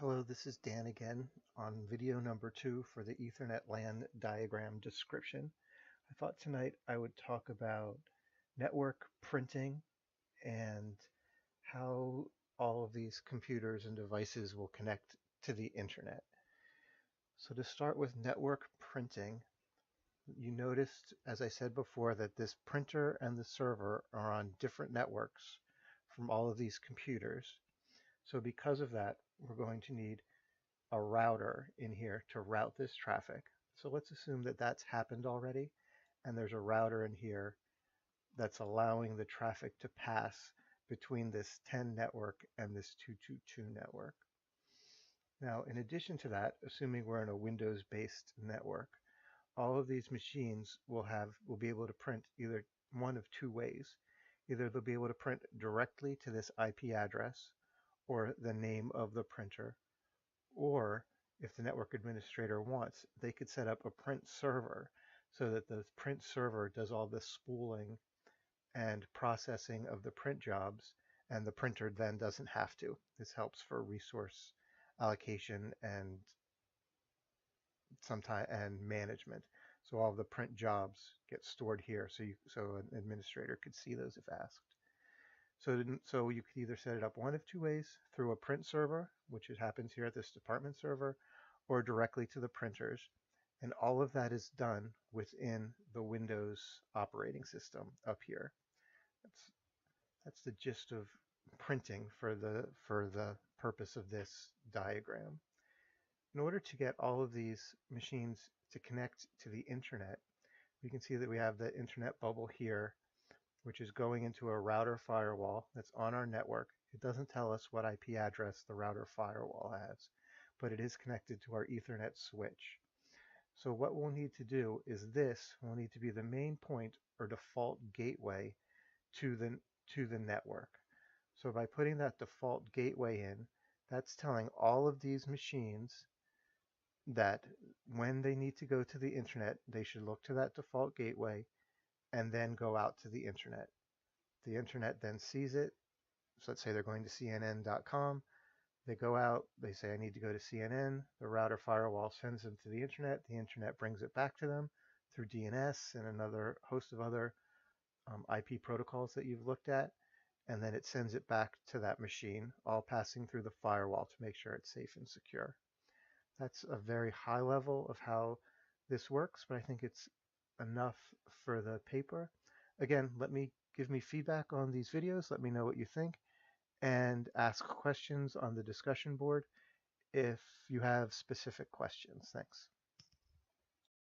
Hello, this is Dan again on video number 2 for the Ethernet LAN diagram description. I thought tonight I would talk about network printing and how all of these computers and devices will connect to the internet. So to start with network printing, you noticed, as I said before, that this printer and the server are on different networks from all of these computers. So because of that, we're going to need a router in here to route this traffic. So let's assume that that's happened already, and there's a router in here that's allowing the traffic to pass between this 10 network and this 222 network. Now, in addition to that, assuming we're in a Windows-based network, all of these machines will be able to print either one of two ways. Either they'll be able to print directly to this IP address or the name of the printer, or if the network administrator wants, they could set up a print server so that the print server does all the spooling and processing of the print jobs, and the printer then doesn't have to. This helps for resource allocation and management. So all of the print jobs get stored here, so an administrator could see those if asked. So you could either set it up one of two ways: through a print server, which it happens here at this department server, or directly to the printers. And all of that is done within the Windows operating system up here. That's, that's the gist of printing for the purpose of this diagram. In order to get all of these machines to connect to the internet, we can see that we have the internet bubble here, which is going into a router firewall that's on our network. It doesn't tell us what IP address the router firewall has, but it is connected to our Ethernet switch. So what we'll need to do is this will need to be the main point or default gateway to the network. So by putting that default gateway in, that's telling all of these machines that when they need to go to the internet, they should look to that default gateway and then go out to the internet. The internet then sees it. So let's say they're going to CNN.com. They go out, they say, I need to go to CNN. The router firewall sends them to the internet. The internet brings it back to them through DNS and another host of other IP protocols that you've looked at. And then it sends it back to that machine, all passing through the firewall to make sure it's safe and secure. That's a very high level of how this works, but I think it's enough for the paper. Again, give me feedback on these videos. Let me know what you think, and ask questions on the discussion board if you have specific questions. Thanks.